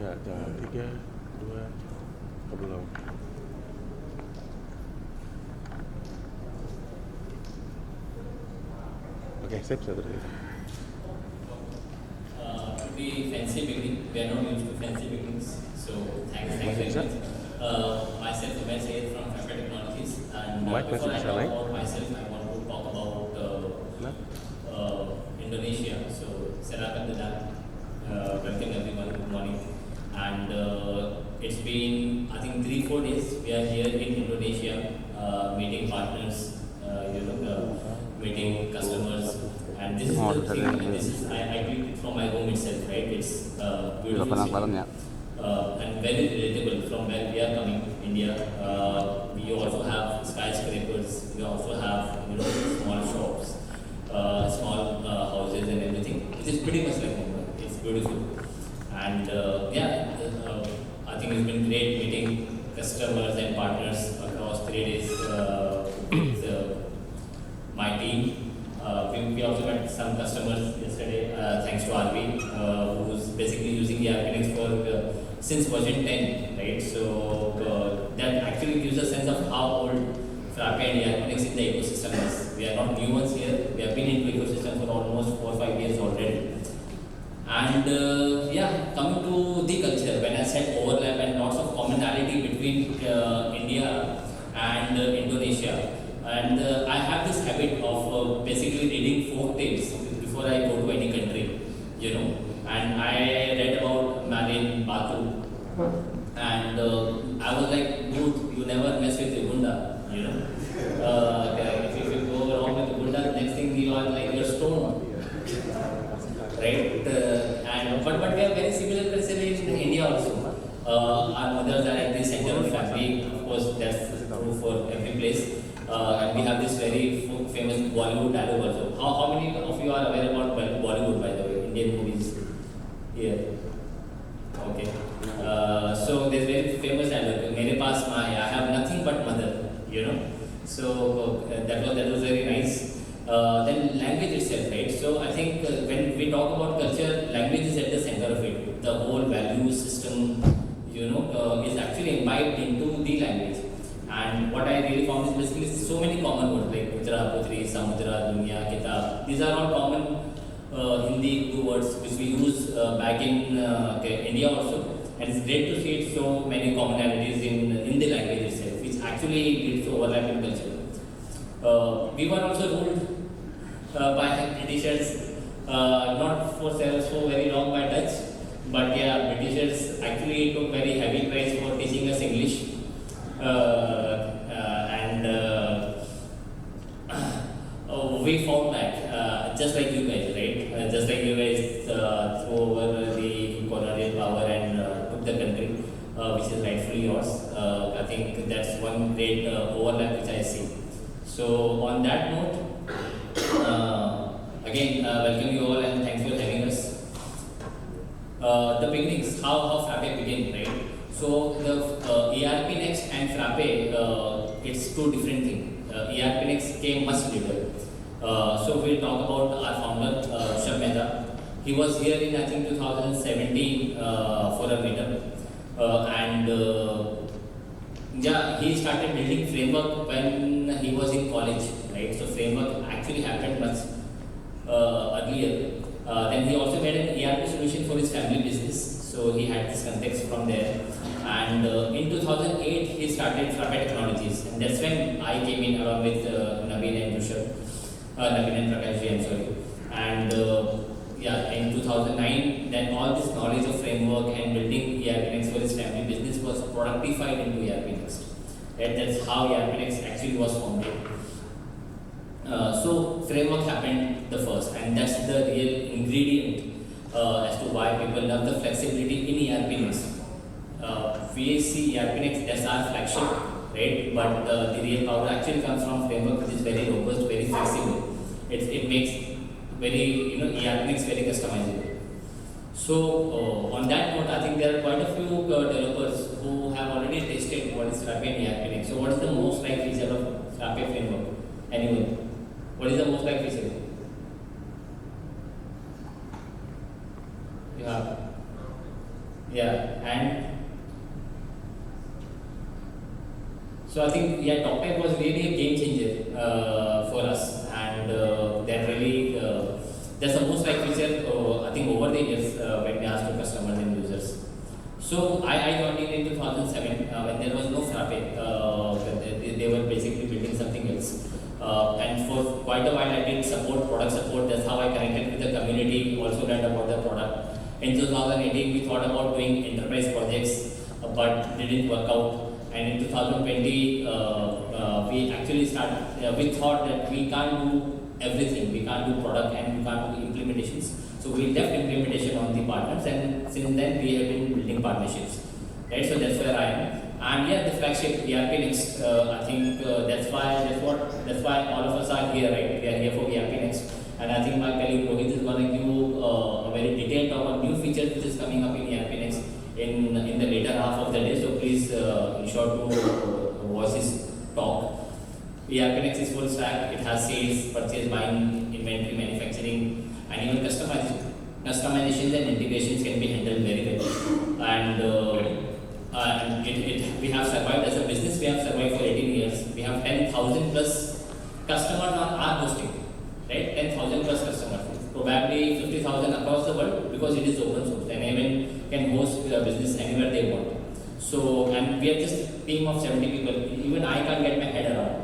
Ya, 3, 2, belum. Oke, sip, saya terus. To be fancy beginning, we are not used to fancy beginnings. So thanks very much. Myself, Umer Sayed from Frappa Technologies, and before I talk about myself, I want to talk about Indonesia. So Selamat datang, welcome everyone. Good morning. And it's been, I think, 3-4 days. We are here in Indonesia, meeting partners, meeting customers. And this is the thing, I clicked it from my home itself, right? It's beautiful city, and very relatable from where we are coming, India. We also have skyscrapers, we also have small shops, small houses and everything. It is pretty much like Mumbai. It's beautiful. And I think it's been great meeting customers and partners across 3 days with my team. We also met some customers yesterday, thanks to RV, who's basically using the Archinix for since version 10, right? So that actually gives a sense of how old Frappe and Archinix in the ecosystem is. We are not new ones here. We have been into ecosystem for almost 4 or 5 years already. And coming to the culture, when I said overlap and lots of commonality between India and Indonesia. And I have this habit of basically reading folk tales before I go to any country, And I read about Marin Batu, and I was like, dude, you never mess with Uganda, If you go around with Uganda, next thing you are like you're stoned, right? But we have very similar culture in India also. Our mothers are at the center of family, of course, that's true for every place. And we have this very famous Bollywood dialogue also. How many of you are aware about Bollywood, by the way, Indian movies? Here. Okay. So there's very famous dialogue. Mere paas maa hai, I have nothing but mother. So that was very nice. Then language itself, right? So I think when we talk about culture, language is at the center of it. The whole value system, is actually imbibed into the language. And what I really found is basically so many common words like Putra, Putri, Samudra, Dunya, Kitab. These are all common Hindi words which we use back in India also. And it's great to see so many commonalities in the language itself, which actually leads to overlap in culture. We were also ruled by Britishers, not for so very long by Dutch, but yeah, Britishers actually took very heavy price for teaching us English. We fought back, just like you guys, right? Just like you guys threw over the colonial power and took the country, which is rightfully yours. I think that's one great overlap which I see. So on that note, again, welcome you all and thanks for having us. The beginnings, how Frappe began, right? So the ERP Next and Frappe, it's two different things. ERP Next came much later. So we'll talk about our founder, Rishabh Mehta. He was here in, I think, 2017 for a meetup. He started building framework when he was in college, right? So framework actually happened much earlier. Then he also made an ERP solution for his family business. So he had this context from there. And in 2008, he started Frappe Technologies. And that's when I came in along with Naveen and Rishabh. Naveen and Prakash, I'm sorry. And in 2009, then all this knowledge of framework and building ERP for his family business was productified into ERP Next. Right? That's how ERP Next actually was formed. So framework happened the first, and that's the real ingredient as to why people love the flexibility in ERP Next. VAC ERP Next, that's our flagship, right? But the real power actually comes from framework, which is very robust, very flexible. It makes very, ERP Next very customizable. So on that note, I think there are quite a few developers who have already tested what is Frappe and ERP Next. So what is the most liked feature of Frappe framework? Anyone? What is the most liked feature? You have Yeah, and so I think TalkType was really a game changer for us, and that really that's the most like feature I think over the years when we asked to customers and users. So I joined in 2007 when there was no Frappe. They were basically building something else. And for quite a while I did product support. That's how I connected with the community, also learned about the product. In 2018 we thought about doing enterprise projects, but didn't work out. And in 2020 we actually we thought that we can't do everything. We can't do product and we can't do implementations. So we left implementation on the partners, and since then we have been building partnerships. Right, so that's where I am. And yeah, the flagship ERP Next. I think that's why all of us are here, right? We are here for ERP Next, and I think my colleague Rohit is going to give you a very detailed talk on new features which is coming up in ERP Next in the later half of the day. So please ensure to watch his talk. ERP Next is full stack. It has sales, purchase, buying, inventory, manufacturing, and even customizations and integrations can be handled very well. And we have survived as a business. We have survived for 18 years. We have 10,000 plus customers on our hosting, right? 10,000 plus customers. Probably 50,000 across the world because it is open source and anyone can host a business anywhere they want. So, and we are just a team of 70 people. Even I can't get my head around,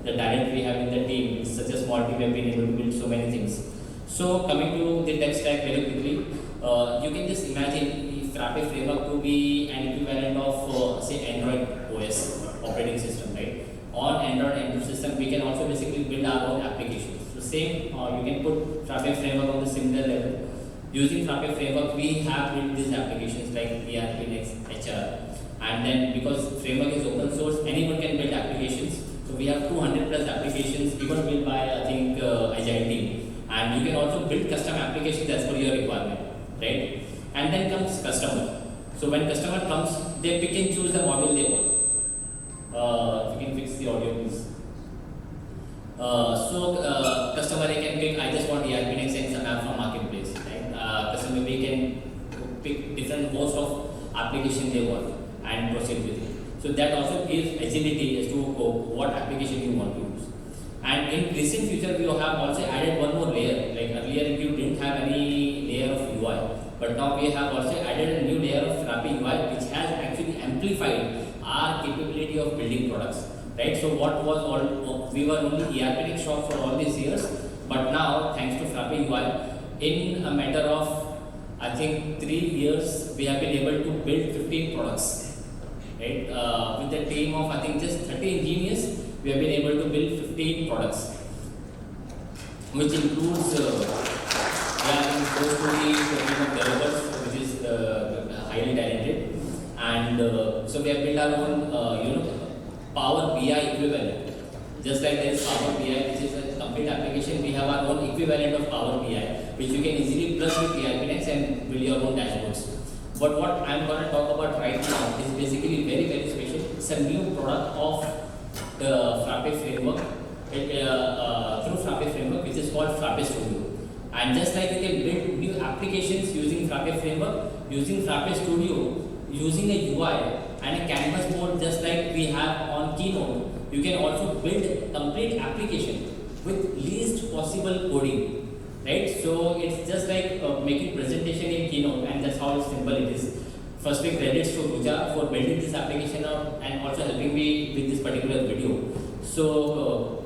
the talent we have in the team. It's such a small team. We have been able to build so many things. So, coming to the tech stack very quickly, you can just imagine Frappe framework to be an equivalent of say Android OS operating system, right? On Android system, we can also basically build our own applications. So same, you can put Frappe framework on the similar level. Using Frappe framework, we have built these applications like ERP, Next, HR, and then because framework is open source, anyone can build applications. So we have 200 plus applications, even built by I think Agile team, and you can also build custom applications as per your requirement, right? And then comes customer. So when customer comes, they pick and choose the module they want. If you can fix the audio, please. Customer A can pick, I just want ERP Next and some app from marketplace. Right? Customer B can pick different host of application they want and proceed with it. So that also gives agility as to what application you want to use. And in recent future, we have also added one more layer. Like earlier, you didn't have any layer of UI. But now we have also added a new layer of Frappe UI, which has actually amplified our capability of building products, right? So what was we were only ERP Next shop for all these years, but now thanks to Frappe UI, in a matter of I think 3 years, we have been able to build 15 products, right? With a team of I think just 30 engineers, we have been able to build 15 products, which includes. We are close to the team of developers, which is highly talented, and so we have built our own, Power BI equivalent. Just like there is Power BI, which is a complete application, we have our own equivalent of Power BI, which you can easily plus with ERP Next and build your own dashboards. But what I am going to talk about right now is basically very, very special. It's a new product of the Frappe framework, through Frappe framework, which is called Frappe Studio. And just like you can build new applications using Frappe framework, using Frappe Studio, using a UI and a canvas board just like we have on Keynote, you can also build complete application with least possible coding, right? So it's just like making presentation in Keynote, and that's how simple it is. Firstly, credits to Ruja for building this application out and also helping me with this particular video. So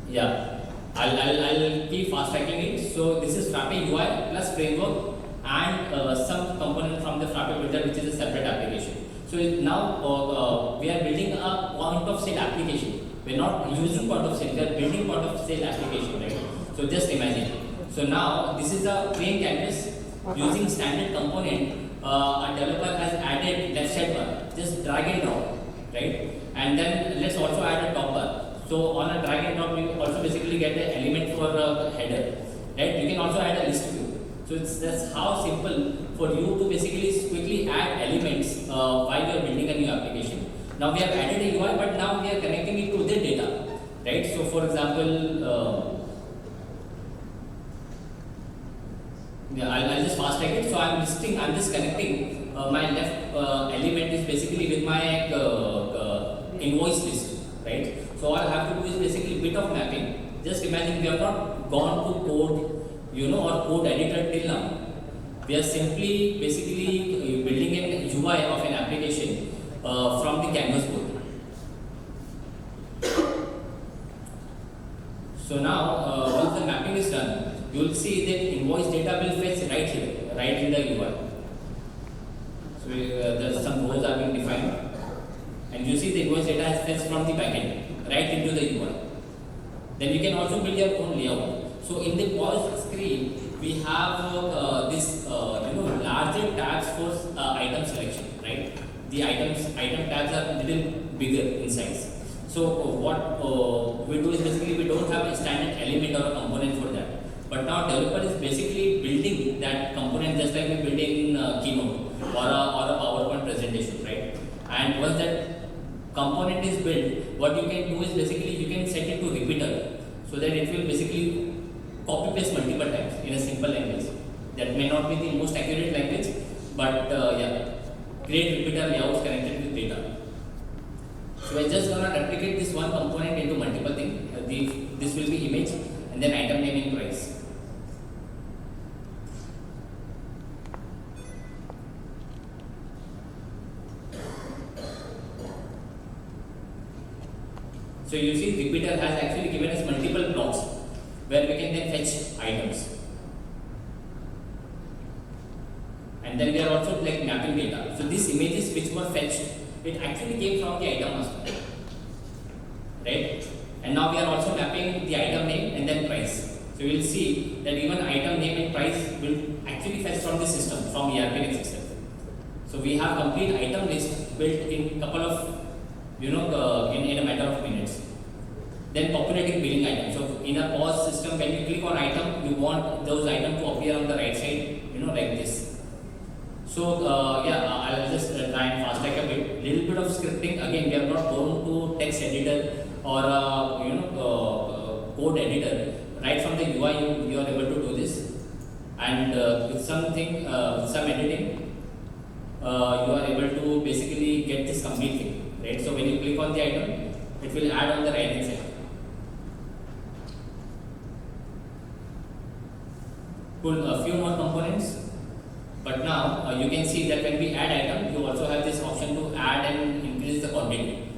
yeah. I'll keep fast tracking it. So this is Frappe UI plus framework and some component from the Frappe builder, which is a separate application. So now we are building a point of sale application. We're not using point of sale, we are building point of sale application, right? So just imagine. So now this is a plain canvas using standard component. A developer has added left side bar. Just drag and drop, right? And then let's also add a top bar. So on a drag and drop, you also basically get the element for a header, right? You can also add a list view. So that's how simple for you to basically quickly add elements while you are building a new application. Now we have added a UI, but now we are connecting it to the data, right? So for example, Yeah, I'll just fast track it. So I'm just connecting my left element is basically with my invoice list, right? So all I have to do is basically bit of mapping. Just imagine we have not gone to code, or code editor till now. We are simply basically building an UI of an application from the canvas code. So now, once the mapping is done, you will see that invoice data will fetch right here, right in the UI. So there's some rows are being defined, and you see the invoice data has fetched from the backend right into the UI. Then you can also build your own layout. So in the pause screen, we have this larger tabs for item selection, right? The item tabs are a little bigger in size. So what we do is basically we don't have a standard element or a component for that. But now developer is basically building that component just like we build in Keynote or a PowerPoint presentation, right? And once that component is built, what you can do is basically you can set it to repeater so that it will basically copy paste multiple times in a simple language. That may not be the most accurate language, but create repeater layouts connected with data. So we're just gonna replicate this one component into multiple things. This will be image and then item name and price. So you see repeater has actually given us multiple blocks where we can then fetch items. And then we are also like mapping data. So these images which were fetched, it actually came from the item master, right? And now we are also mapping the item name and then price. So you will see that even item name and price will actually fetch from the system, from ERPNX itself. So we have complete item list built in couple of, in a matter of minutes. Then populating billing items. So in a POS system, when you click on item, you want those items to appear on the right side, like this. So I'll just try and fast track a bit. Little bit of scripting. Again, we have not gone to text editor or code editor. Right from the UI, you are able to do this. And with some editing, you are able to basically get this complete thing. Right. So when you click on the item, it will add on the right hand side. Pull a few more components. But now you can see that when we add item, you also have this option to add and increase the quantity,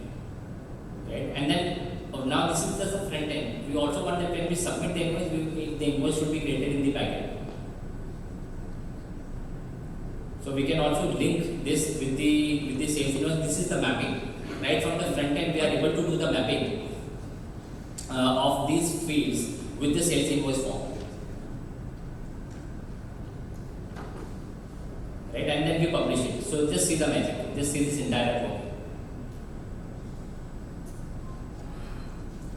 right? And then now this is just the front end. We also want that when we submit the invoice, the invoice should be created in the backend. So we can also link this with the sales invoice. This is the mapping. Right from the front end, we are able to do the mapping of these fields with the sales invoice form. Right, and then we publish it. So just see the magic. Just see this entire work.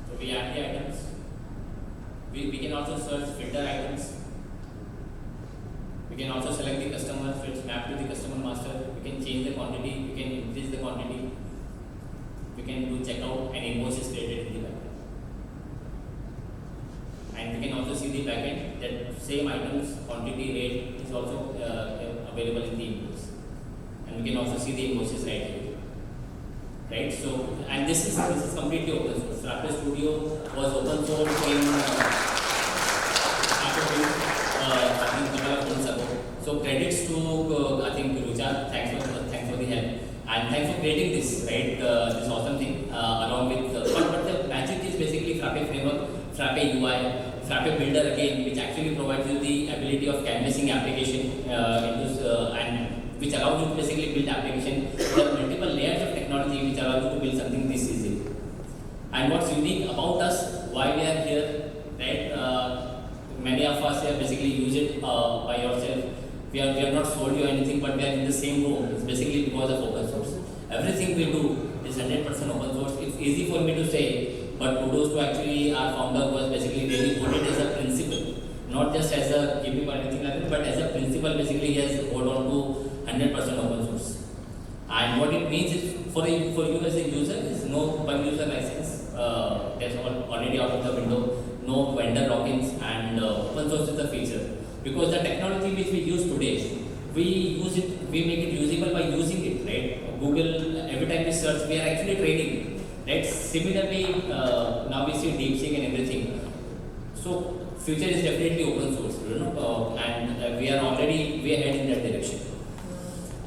So we add the items. We can also search filter items. We can also select the customer, so it's mapped to the customer master. We can change the quantity. We can increase the quantity. We can do checkout and invoice is created in the backend. And we can also see the backend that same items quantity rate is also available in the invoice, and we can also see the invoices right here, right? So, and this is completely open source. Frappe Studio was open source in I think a couple of months ago. So credits to I think Ruja. Thanks for the help, and thanks for creating this, right? This awesome thing along with. But the magic is basically Frappe framework, Frappe UI. Frappe Builder again, which actually provides you the ability of canvassing application and which allows you to basically build application. There are multiple layers of technology which allow you to build something this easy. And what's unique about us, why we are here, right? Many of us have basically used it by yourself. We have not sold you anything, but we are in the same room. It's basically because of open source. Everything we do is 100% open source. It's easy for me to say. But kudos to actually our founder who was basically really put it as a principle, not just as a gimmick or anything like that, but as a principle. Basically, he has hold on to 100% open source. And what it means is for you as a user is no per user license. That's already out of the window. No vendor lock-ins, and open source is the feature. because the technology which we use today, we make it usable by using it, right? Google, every time we search, we are actually training, right? Similarly, now we see DeepSeek and everything. So future is definitely open source, and we are already way ahead in that direction.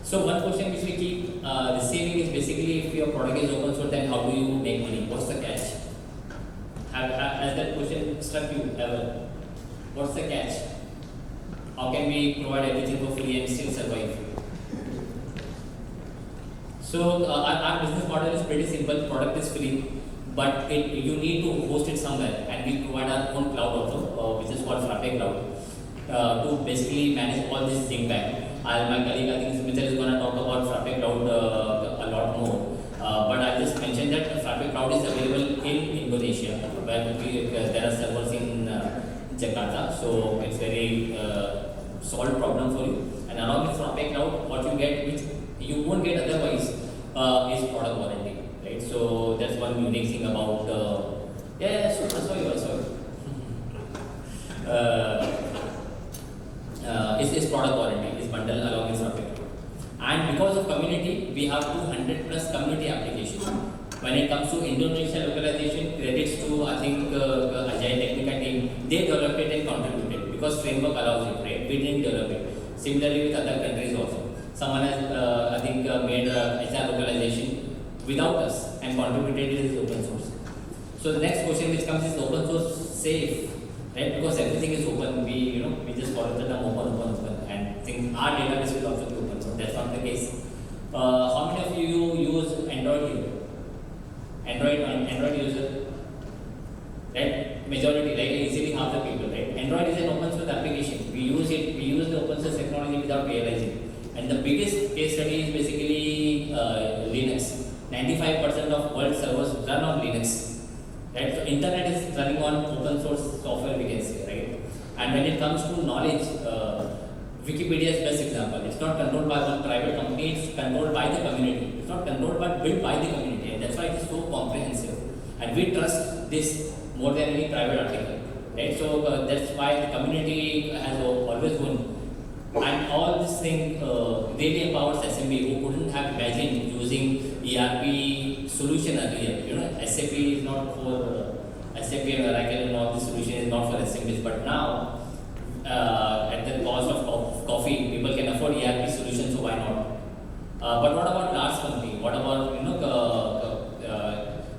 So one question which we keep receiving is basically, if your product is open source, then how do you make money? What's the catch? Has that question struck you ever? What's the catch? How can we provide everything for free and still survive? So our business model is pretty simple. Product is free, but you need to host it somewhere, and we provide our own cloud also, which is called Frappe Cloud, to basically manage all this thing back. My colleague, I think Smita, is going to talk about Frappe Cloud a lot more. But I just mentioned that Frappe Cloud is available in Indonesia, where there are servers in Jakarta, so it's very solved problem for you. And along with Frappe Cloud, what you get, which you won't get otherwise, is product warranty, right? So that's one unique thing about. Sorry. Is product warranty is bundled along with Frappe. And because of community, we have 200 plus community applications. When it comes to Indonesia localization, credits to, I think, Agile Technica team, they developed it and contributed because framework allows it, right? We didn't develop it. Similarly with other countries also. Someone has, I think, made HR localization without us and contributed it as open source. So the next question which comes is open source safe, right? Because everything is open. We just follow the term open, and think our database will also be open source. That's not the case. How many of you use Android here? Android user, right? Majority, like easily half the people, right? Android is an open source application. We use the open source technology without realizing. And the biggest case study is basically Linux. 95% of world servers run on Linux, right? So internet is running on open source software, we can say, right? And when it comes to knowledge, Wikipedia is best example. It's not controlled by one private company, it's controlled by the community. It's not controlled but built by the community, and that's why it is so comprehensive. And we trust this more than any private article, right? So that's why the community has always won. And all this thing really empowers SMB who couldn't have imagined using ERP solution earlier. SAP is not for SAP and Oracle, and all this solution is not for SMBs, but now at the cost of coffee, people can afford ERP solutions, so why not? But what about large company? What about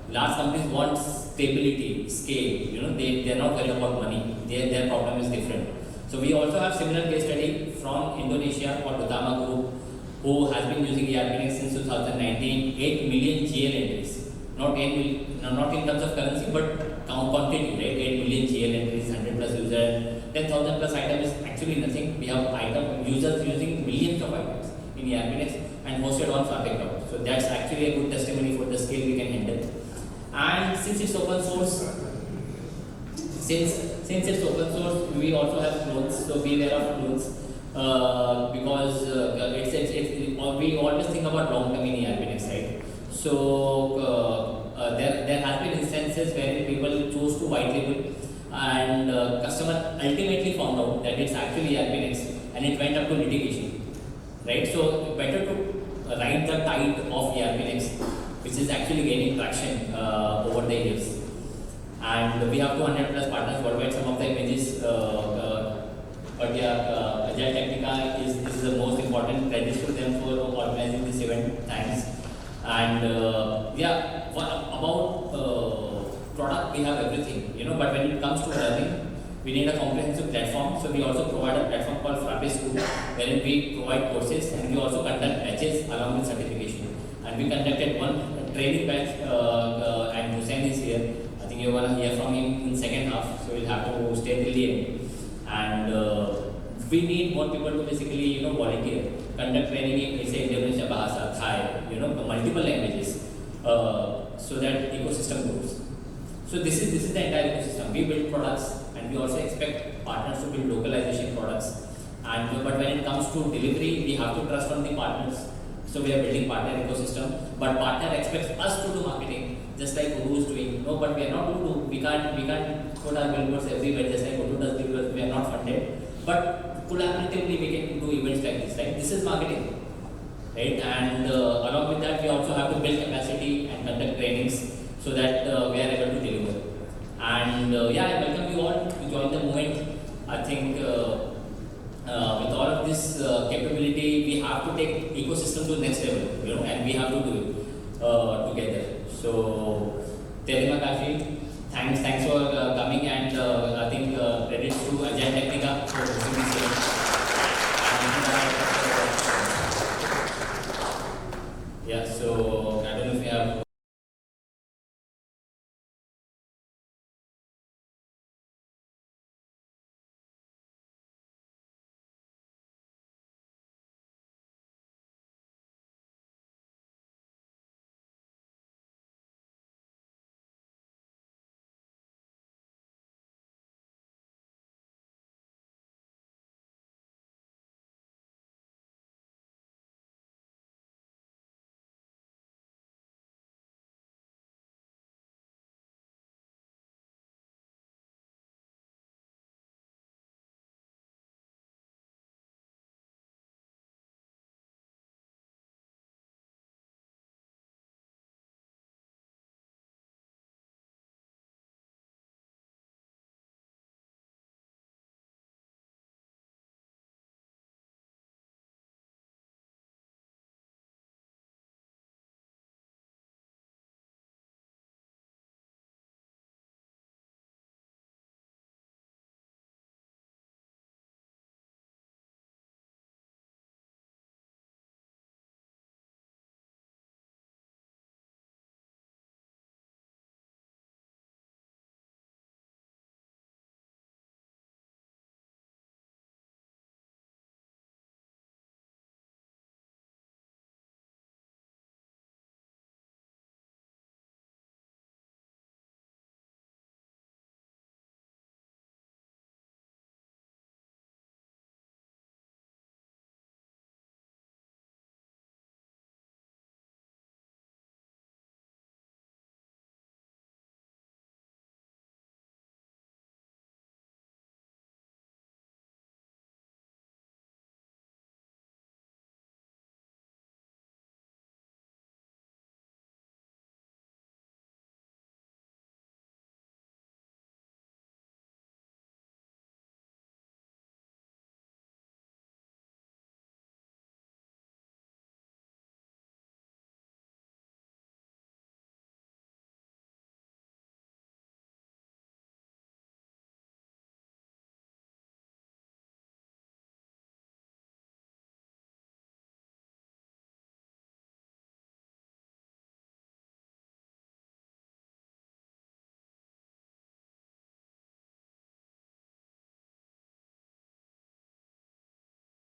large companies want stability, scale. They're not worried about money. Their problem is different. So we also have similar case study from Indonesia called Utama Group, who has been using ERP since 2019. 8 million GL entries, not in terms of currency, but quantity, right? 8 million GL entries, 100 plus users, 10,000 plus items is actually nothing. We have users using millions of items in ERP and hosted on Frappe Cloud. So that's actually a good testimony for the scale we can handle. And since it's open source, we also have clones, so beware of clones, because we always think about long term in ERP, right? So there has been instances where people chose to white label, and customer ultimately found out that it's actually ERP and it went up to litigation, right? So better to ride the tide of ERP, which is actually gaining traction over the years. And we have 200 plus partners worldwide. Some of the images, but yeah, Agile Technica is the most important. Credits to them for organizing this event. Thanks. And about product, we have everything, but when it comes to learning, we need a comprehensive platform. So we also provide a platform called Frappe School, wherein we provide courses, and we also conduct batches along with certification. And we conducted one training batch, and Hussein is here. I think you're going to hear from him in second half, so we'll have to stay till the end. And we need more people to basically, volunteer, conduct training in, say, Indonesia, Bahasa, Thai, multiple languages, so that ecosystem grows. So this is the entire ecosystem. We build products, and we also expect partners to build localization products. And but when it comes to delivery, we have to trust on the partners. So we are building partner ecosystem, but partner expects us to do marketing, just like Guru is doing. No, but we are not Guru. We can't put our billboards everywhere, just like Guru does, because we are not funded. But collaboratively we can do events like this, right? This is marketing, right? And along with that, we also have to build capacity and conduct trainings so that we are able to deliver. And yeah, I welcome you all to join the movement. I think with all of this capability, we have to take ecosystem to the next level, you know, and we have to do it together. So, Terima kasih. Thanks for coming, and I think credits to Agile Technica for hosting this event. And, yeah.